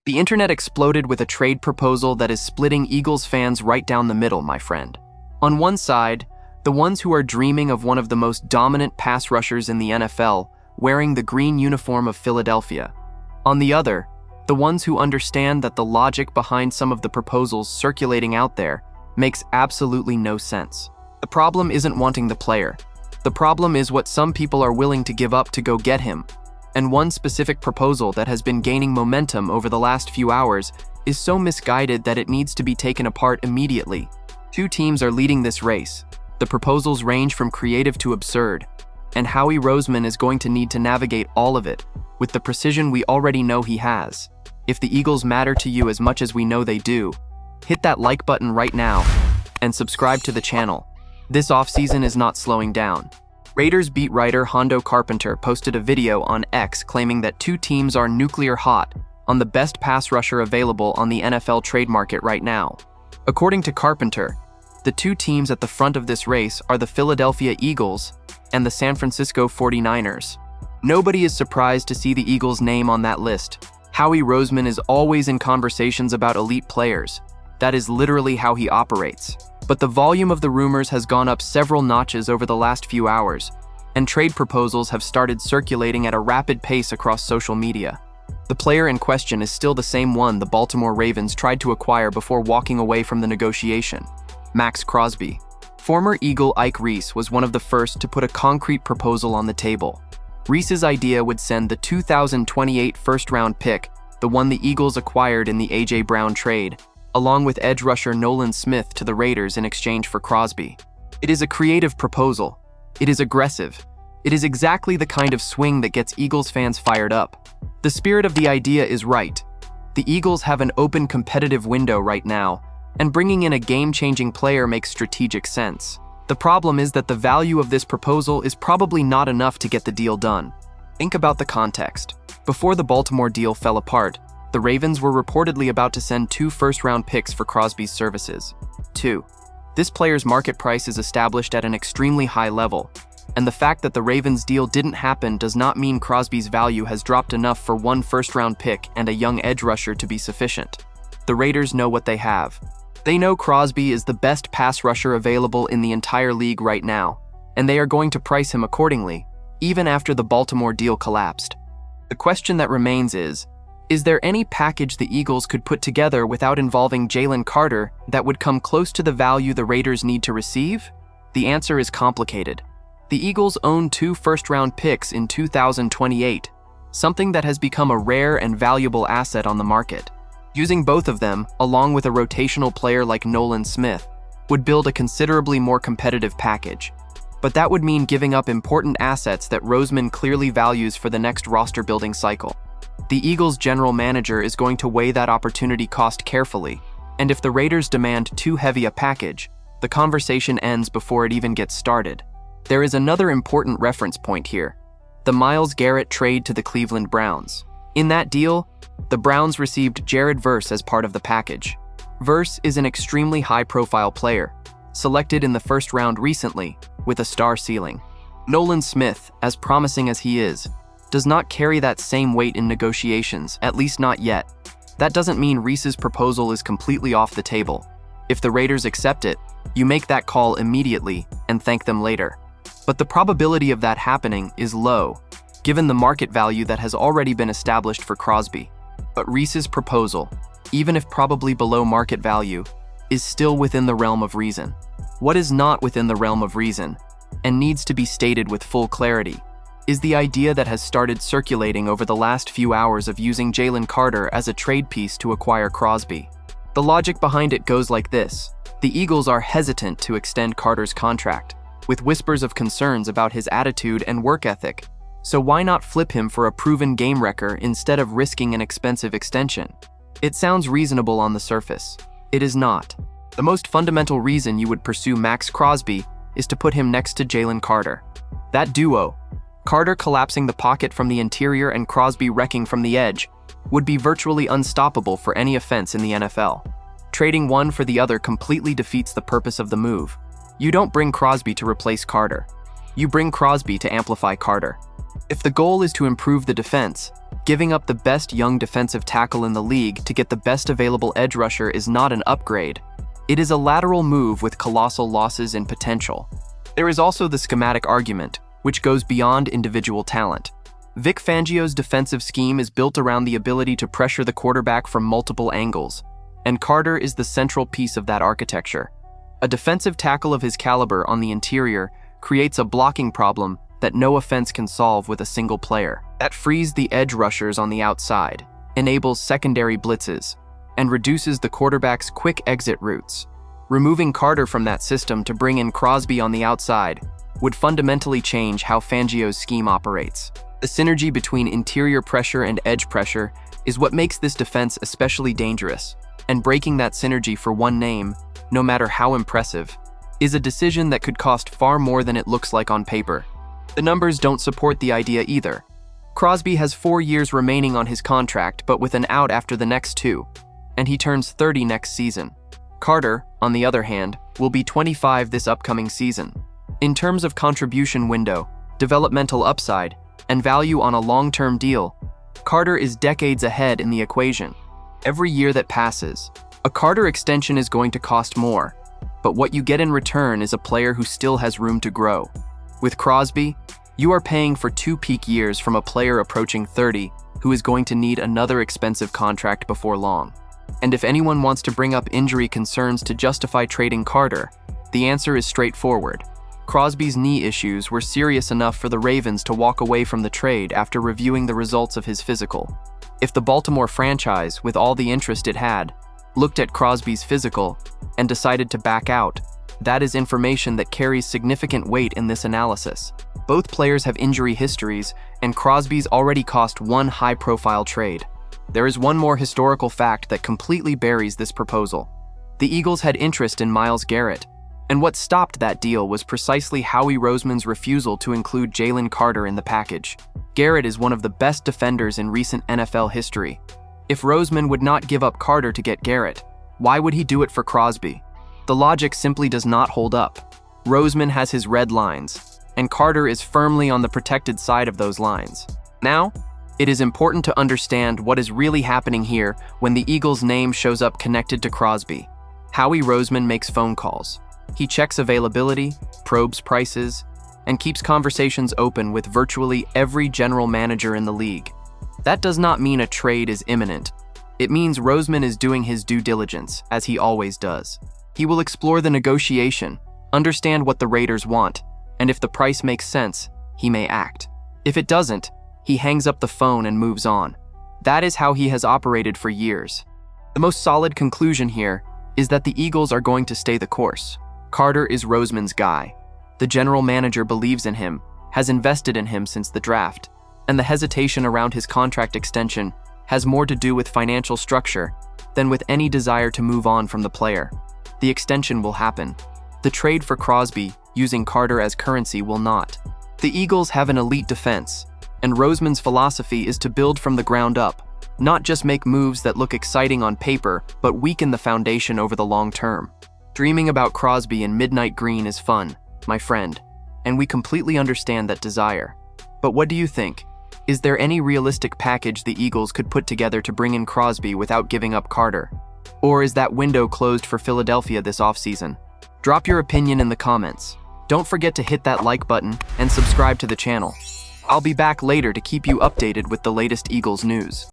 The internet exploded with a trade proposal that is splitting Eagles fans right down the middle, my friend. On one side, the ones who are dreaming of one of the most dominant pass rushers in the NFL wearing the green uniform of Philadelphia. On the other, the ones who understand that the logic behind some of the proposals circulating out there makes absolutely no sense. The problem isn't wanting the player. The problem is what some people are willing to give up to go get him. And one specific proposal that has been gaining momentum over the last few hours is so misguided that it needs to be taken apart immediately. Two teams are leading this race. The proposals range from creative to absurd, and Howie Roseman is going to need to navigate all of it with the precision we already know he has. If the Eagles matter to you as much as we know they do, hit that like button right now and subscribe to the channel. This offseason is not slowing down. Raiders beat writer Hondo Carpenter posted a video on X claiming that two teams are nuclear hot on the best pass rusher available on the NFL trade market right now. According to Carpenter, the two teams at the front of this race are the Philadelphia Eagles and the San Francisco 49ers. Nobody is surprised to see the Eagles' name on that list. Howie Roseman is always in conversations about elite players. That is literally how he operates. But the volume of the rumors has gone up several notches over the last few hours, and trade proposals have started circulating at a rapid pace across social media. The player in question is still the same one the Baltimore Ravens tried to acquire before walking away from the negotiation: Maxx Crosby. Former Eagle Ike Reese was one of the first to put a concrete proposal on the table. Reese's idea would send the 2028 first-round pick, the one the Eagles acquired in the A.J. Brown trade, along with edge rusher Nolan Smith to the Raiders in exchange for Crosby. It is a creative proposal. It is aggressive. It is exactly the kind of swing that gets Eagles fans fired up. The spirit of the idea is right. The Eagles have an open competitive window right now, and bringing in a game-changing player makes strategic sense. The problem is that the value of this proposal is probably not enough to get the deal done. Think about the context. Before the Baltimore deal fell apart, the Ravens were reportedly about to send 2 first-round picks for Crosby's services. 2. This player's market price is established at an extremely high level, and the fact that the Ravens deal didn't happen does not mean Crosby's value has dropped enough for 1 first-round pick and a young edge rusher to be sufficient. The Raiders know what they have. They know Crosby is the best pass rusher available in the entire league right now, and they are going to price him accordingly, even after the Baltimore deal collapsed. The question that remains is there any package the Eagles could put together without involving Jalen Carter that would come close to the value the Raiders need to receive? The answer is complicated. The Eagles own 2 first-round picks in 2028, something that has become a rare and valuable asset on the market. Using both of them, along with a rotational player like Nolan Smith, would build a considerably more competitive package. But that would mean giving up important assets that Roseman clearly values for the next roster-building cycle. The Eagles' general manager is going to weigh that opportunity cost carefully, and if the Raiders demand too heavy a package, the conversation ends before it even gets started. There is another important reference point here: the Myles Garrett trade to the Cleveland Browns. In that deal, the Browns received Jared Verse as part of the package. Verse is an extremely high-profile player, selected in the first round recently, with a star ceiling. Nolan Smith, as promising as he is, does not carry that same weight in negotiations, at least not yet. That doesn't mean Reese's proposal is completely off the table. If the Raiders accept it, you make that call immediately and thank them later. But the probability of that happening is low, given the market value that has already been established for Crosby. But Reese's proposal, even if probably below market value, is still within the realm of reason. What is not within the realm of reason, and needs to be stated with full clarity, is the idea that has started circulating over the last few hours of using Jalen Carter as a trade piece to acquire Crosby. The logic behind it goes like this: the Eagles are hesitant to extend Carter's contract, with whispers of concerns about his attitude and work ethic, so why not flip him for a proven game wrecker instead of risking an expensive extension? It sounds reasonable on the surface. It is not. The most fundamental reason you would pursue Maxx Crosby is to put him next to Jalen Carter. That duo, Carter collapsing the pocket from the interior and Crosby wrecking from the edge, would be virtually unstoppable for any offense in the NFL. Trading one for the other completely defeats the purpose of the move. You don't bring Crosby to replace Carter. You bring Crosby to amplify Carter. If the goal is to improve the defense, Giving up the best young defensive tackle in the league to get the best available edge rusher is not an upgrade. It is a lateral move with colossal losses in potential. There is also the schematic argument, which goes beyond individual talent. Vic Fangio's defensive scheme is built around the ability to pressure the quarterback from multiple angles, and Carter is the central piece of that architecture. A defensive tackle of his caliber on the interior creates a blocking problem that no offense can solve with a single player. That frees the edge rushers on the outside, enables secondary blitzes, and reduces the quarterback's quick exit routes. Removing Carter from that system to bring in Crosby on the outside would fundamentally change how Fangio's scheme operates. The synergy between interior pressure and edge pressure is what makes this defense especially dangerous, and breaking that synergy for one name, no matter how impressive, is a decision that could cost far more than it looks like on paper. The numbers don't support the idea either. Crosby has 4 years remaining on his contract, but with an out after the next 2, and he turns 30 next season. Carter, on the other hand, will be 25 this upcoming season. In terms of contribution window, developmental upside, and value on a long-term deal, Carter is decades ahead in the equation. Every year that passes, a Carter extension is going to cost more, but what you get in return is a player who still has room to grow. With Crosby, you are paying for 2 peak years from a player approaching 30 who is going to need another expensive contract before long. And if anyone wants to bring up injury concerns to justify trading Carter, the answer is straightforward. Crosby's knee issues were serious enough for the Ravens to walk away from the trade after reviewing the results of his physical. If the Baltimore franchise, with all the interest it had, looked at Crosby's physical and decided to back out, that is information that carries significant weight in this analysis. Both players have injury histories, and Crosby's already cost one high-profile trade. There is one more historical fact that completely buries this proposal. The Eagles had interest in Myles Garrett, and what stopped that deal was precisely Howie Roseman's refusal to include Jalen Carter in the package. Garrett is one of the best defenders in recent NFL history. If Roseman would not give up Carter to get Garrett, why would he do it for Crosby? The logic simply does not hold up. Roseman has his red lines, and Carter is firmly on the protected side of those lines. Now, it is important to understand what is really happening here when the Eagles' name shows up connected to Crosby. Howie Roseman makes phone calls. He checks availability, probes prices, and keeps conversations open with virtually every general manager in the league. That does not mean a trade is imminent. It means Roseman is doing his due diligence, as he always does. He will explore the negotiation, understand what the Raiders want, and if the price makes sense, he may act. If it doesn't, he hangs up the phone and moves on. That is how he has operated for years. The most solid conclusion here is that the Eagles are going to stay the course. Carter is Roseman's guy. The general manager believes in him, has invested in him since the draft, and the hesitation around his contract extension has more to do with financial structure than with any desire to move on from the player. The extension will happen. The trade for Crosby, using Carter as currency, will not. The Eagles have an elite defense, and Roseman's philosophy is to build from the ground up, not just make moves that look exciting on paper, but weaken the foundation over the long term. Dreaming about Crosby in midnight green is fun, my friend, and we completely understand that desire. But what do you think? Is there any realistic package the Eagles could put together to bring in Crosby without giving up Carter? Or is that window closed for Philadelphia this offseason? Drop your opinion in the comments. Don't forget to hit that like button and subscribe to the channel. I'll be back later to keep you updated with the latest Eagles news.